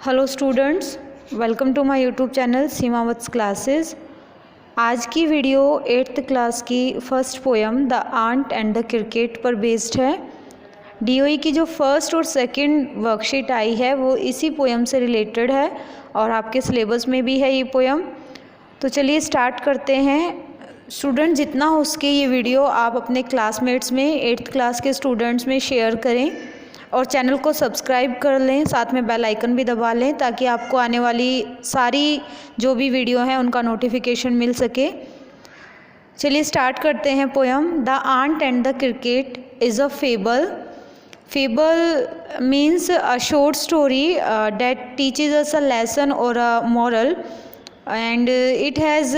Hello students, welcome to my YouTube channel Seemavats classes. आज की video 8th class की first poem the ant and the cricket पर based है। DOE की जो फर्स्ट और सेकंड वर्कशीट आई है वो इसी पोएम से रिलेटेड है और आपके सिलेबस में भी है ये पोएम। तो चलिए स्टार्ट करते हैं। स्टूडेंट जितना हो सके ये वीडियो आप अपने क्लासमेट्स में 8th क्लास के स्टूडेंट्स में शेयर करें और चैनल को सब्सक्राइब कर लें, साथ में बेल आइकन भी दबा लें ताकि आपको आने वाली सारी जो भी वीडियो हैं उनका नोटिफिकेशन मिल सके। चलिए स्टार्ट करते हैं poem. The ant and the cricket is a fable. Fable means a short story that teaches us a lesson और a moral and it has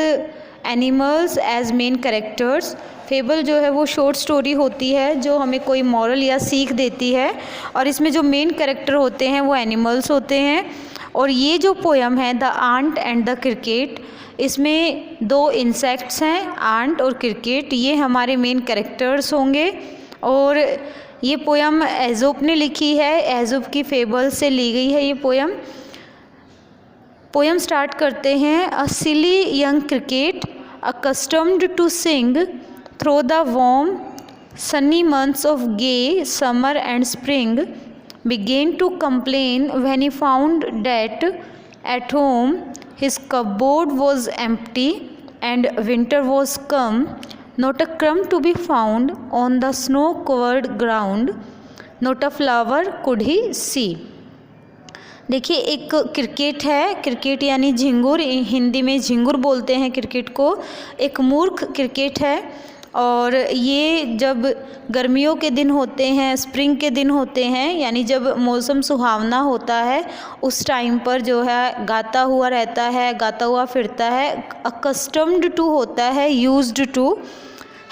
animals as main characters. Fable जो है वो short story होती है जो हमें कोई moral या सीख देती है और इसमें जो मेन कैरेक्टर होते हैं वो एनिमल्स होते हैं। और ये जो पोएम है the ant and the cricket, इसमें दो इंसेक्ट्स हैं, आंट और क्रिकेट, ये हमारे मेन कैरेक्टर्स होंगे। और ये पोएम एजोप ने लिखी है, एजोप की फेबल से ली गई है ये पोएम। पोएम स्टार्ट करते हैं। A silly young cricket accustomed to sing through the warm sunny months of gay summer and spring began to complain when he found that at home his cupboard was empty and winter was come, not a crumb to be found on the snow covered ground, not a flower could he see। देखिए एक cricket है, cricket यानी झिंगुर, हिंदी में झिंगुर बोलते हैं cricket को। एक मूर्ख क्रिकेट है और ये जब गर्मियों के दिन होते हैं, स्प्रिंग के दिन होते हैं, यानी जब मौसम सुहावना होता है उस टाइम पर जो है गाता हुआ रहता है, गाता हुआ फिरता है। अकस्टम्ड टू होता है यूज्ड टू,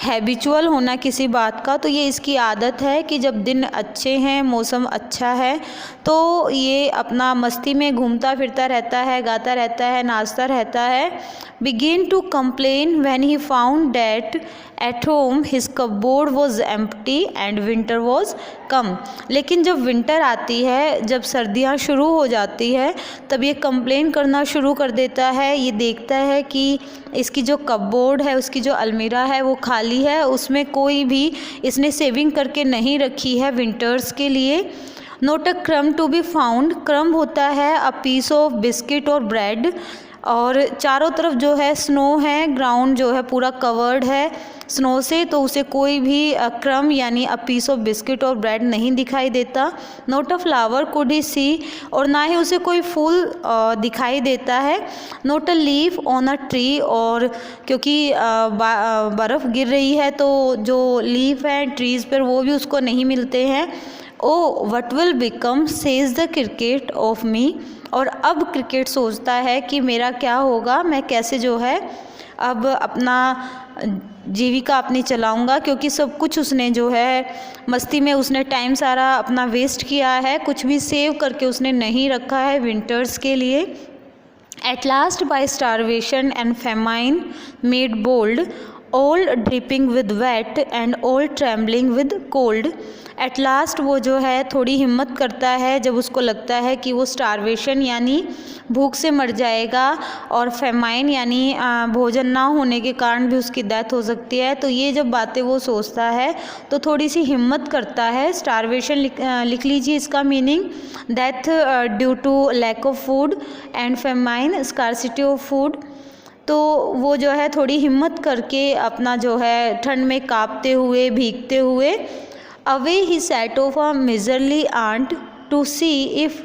हैबिचुअल होना किसी बात का। तो ये इसकी आदत है कि जब दिन अच्छे हैं, मौसम अच्छा है तो ये अपना मस्ती में घूमता फिरता रहता है, गाता रहता है, नाचता रहता है। Begin to complain when he found that at home his cupboard was empty and winter was come. लेकिन जब विंटर आती है, जब सर्दियाँ शुरू हो जाती है, तब ये कंप्लेन करना शुरू कर देता है। ये देखता है कि इसकी जो कपबोर्ड है, उसकी जो अलमीरा है वो खाली है, उसमें कोई भी इसने सेविंग करके नहीं रखी है विंटर्स के लिए। नोट अ क्रम टू बी फाउंड, क्रम होता है अ पीस ऑफ बिस्किट और ब्रेड। और चारों तरफ जो है स्नो है, ग्राउंड जो है पूरा कवर्ड है स्नो से, तो उसे कोई भी क्रम यानी अ पीस ऑफ बिस्किट और ब्रेड नहीं दिखाई देता। Not a flower could he see, और ना ही उसे कोई फूल दिखाई देता है। Not a leaf on a tree, और क्योंकि बर्फ़ गिर रही है तो जो लीफ है ट्रीज़ पर वो भी उसको नहीं मिलते हैं। Oh what will become says the cricket of me, और अब क्रिकेट सोचता है कि मेरा क्या होगा, मैं कैसे जो है अब अपना जीविका अपनी चलाऊंगा, क्योंकि सब कुछ उसने जो है मस्ती में उसने टाइम सारा अपना वेस्ट किया है, कुछ भी सेव करके उसने नहीं रखा है विंटर्स के लिए। At last by starvation and famine made bold, all dripping with wet and all trembling with cold. At last वो जो है थोड़ी हिम्मत करता है जब उसको लगता है कि वो स्टारवेशन यानी भूख से मर जाएगा और फेमाइन यानी भोजन ना होने के कारण भी उसकी डेथ हो सकती है। तो ये जब बातें वो सोचता है तो थोड़ी सी हिम्मत करता है। स्टारवेशन लिख लीजिए इसका meaning, death due to lack of food and famine scarcity of food. तो वो जो है थोड़ी हिम्मत करके अपना जो है ठंड में कांपते हुए, भीगते हुए, away he set off a miserly ant to see if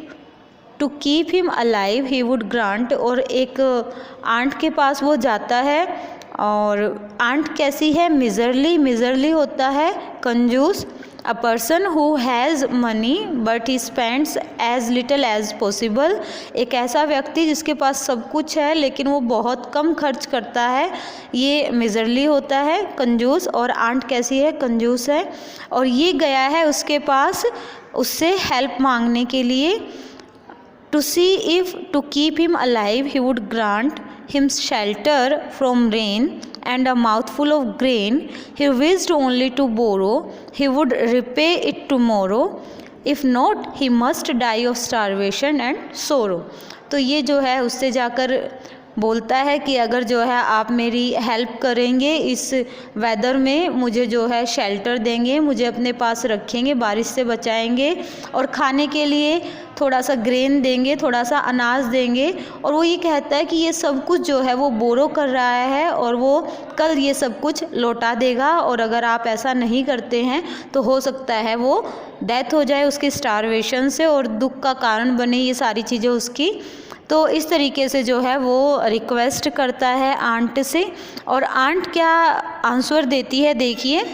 to keep him alive he would grant. और एक आंट के पास वो जाता है, और आंट कैसी है, मिजरली, मिजरली होता है कंजूस। A person who has money but he spends as little as possible, एक ऐसा व्यक्ति जिसके पास सब कुछ है लेकिन वो बहुत कम खर्च करता है, ये मिजरली होता है, कंजूस। और आंट कैसी है, कंजूस है। और ये गया है उसके पास उससे हेल्प मांगने के लिए। To see if to keep him alive he would grant him shelter from rain and a mouthful of grain he wished only to borrow, he would repay it tomorrow, if not he must die of starvation and sorrow. तो ये जो है उससे जाकर बोलता है कि अगर जो है आप मेरी हेल्प करेंगे इस वेदर में, मुझे जो है शेल्टर देंगे, मुझे अपने पास रखेंगे, बारिश से बचाएंगे और खाने के लिए थोड़ा सा ग्रेन देंगे, थोड़ा सा अनाज देंगे। और वो ये कहता है कि ये सब कुछ जो है वो बोरो कर रहा है और वो कल ये सब कुछ लौटा देगा, और अगर आप ऐसा नहीं करते हैं तो हो सकता है वो डेथ हो जाए उसकी स्टारवेशन से और दुख का कारण बने ये सारी चीज़ें उसकी। तो इस तरीके से जो है वो रिक्वेस्ट करता है आंट से, और आंट क्या आंसर देती है देखिए।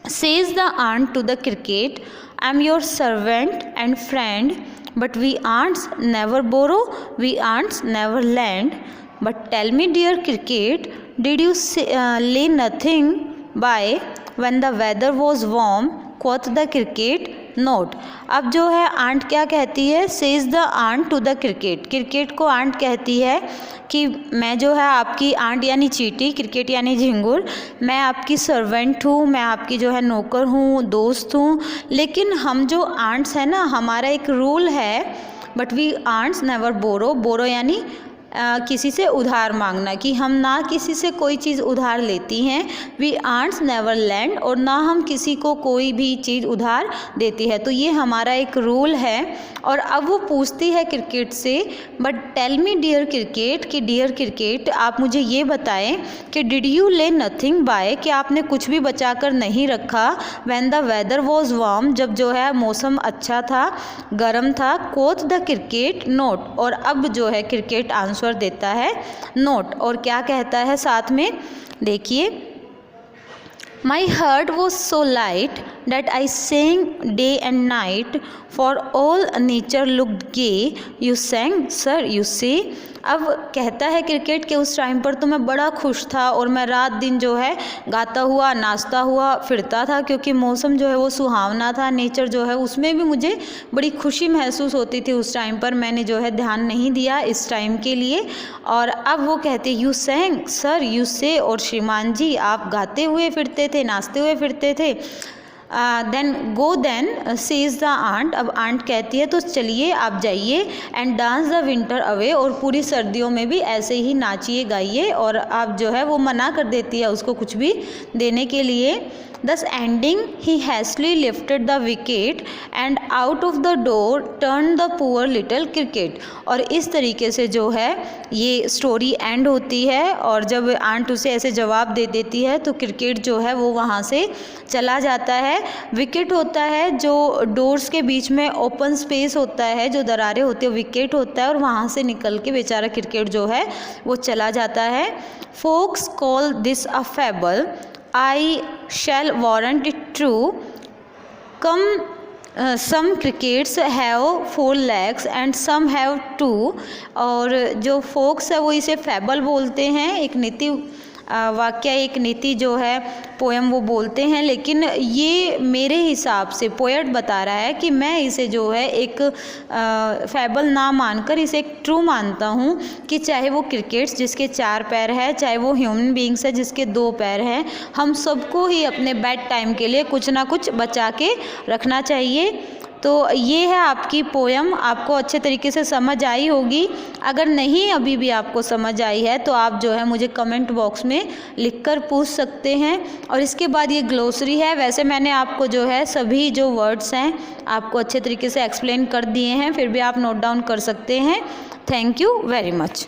Says the ant to the cricket, I am your servant and friend, but we ants never borrow, we ants never lend, but tell me dear cricket, did you lay nothing by when the weather was warm, quoth the cricket not. अब जो है ant क्या कहती है, says the ant to the cricket, cricket को ant कहती है कि मैं जो है आपकी आंट यानी चींटी, क्रिकेट यानी झिंगुर, मैं आपकी सर्वेंट हूँ, मैं आपकी जो है नौकर हूँ, दोस्त हूँ, लेकिन हम जो आंट्स हैं ना, हमारा एक रूल है, बट वी आंट्स नेवर बोरो, बोरो यानी किसी से उधार मांगना, कि हम ना किसी से कोई चीज़ उधार लेती हैं, वी आंट्स नेवर लैंड, और ना हम किसी को कोई भी चीज़ उधार देती है। तो ये हमारा एक रूल है। और अब वो पूछती है क्रिकेट से, but tell me dear cricket, कि डियर क्रिकेट आप मुझे ये बताएं कि did you lay nothing by, कि आपने कुछ भी बचा कर नहीं रखा, when the weather was warm, जब जो है मौसम अच्छा था, गर्म था, क्वोथ द क्रिकेट नोट, और अब जो है क्रिकेट आंसर देता है नोट। और क्या कहता है साथ में देखिए, my heart was so light that I sang day and night, for all nature looked gay, you sang sir you say। अब कहता है क्रिकेट के उस टाइम पर तो मैं बड़ा खुश था और मैं रात दिन जो है गाता हुआ नाचता हुआ फिरता था, क्योंकि मौसम जो है वो सुहावना था, नेचर जो है उसमें भी मुझे बड़ी खुशी महसूस होती थी उस टाइम पर, मैंने जो है ध्यान नहीं दिया इस टाइम के लिए। और अब वो कहते यू सैंग सर यू से, और श्रीमान जी आप गाते हुए फिरते थे, नाचते हुए फिरते थे। Then go then says the ant, अब आंट कहती है तो चलिए आप जाइए, and dance the winter away, और पूरी सर्दियों में भी ऐसे ही नाचिए गाइए, और आप जो है वो मना कर देती है उसको कुछ भी देने के लिए। Thus ending, he hastily lifted the wicket and out of the door turned the poor little cricket। और इस तरीके से जो है ये स्टोरी एंड होती है, और जब आंट उसे ऐसे जवाब दे देती है तो क्रिकेट जो है वो वहाँ से चला जाता है। विकेट होता है जो डोर्स के बीच में ओपन स्पेस होता है, जो दरारें होती है, विकेट होता है, और वहाँ से निकल के बेचारा क्रिकेट जो है वो चला जाता है। Folks call this a fable, I shall warrant it true, come some crickets have 4 legs and some have 2। और जो फोक्स है वो इसे फैबल बोलते हैं, एक नीति वाक्य, एक नीति जो है पोएम वो बोलते हैं, लेकिन ये मेरे हिसाब से पोएट बता रहा है कि मैं इसे जो है एक फैबल ना मानकर इसे एक ट्रू मानता हूँ, कि चाहे वो क्रिकेट्स जिसके 4 पैर है, चाहे वो ह्यूमन बींग्स है जिसके 2 पैर हैं, हम सबको ही अपने बेड टाइम के लिए कुछ ना कुछ बचा के रखना चाहिए। तो ये है आपकी पोएम, आपको अच्छे तरीके से समझ आई होगी। अगर नहीं अभी भी आपको समझ आई है तो आप जो है मुझे कमेंट बॉक्स में लिखकर पूछ सकते हैं। और इसके बाद ये ग्लोसरी है, वैसे मैंने आपको जो है सभी जो वर्ड्स हैं आपको अच्छे तरीके से एक्सप्लेन कर दिए हैं, फिर भी आप नोट डाउन कर सकते हैं। Thank you very much.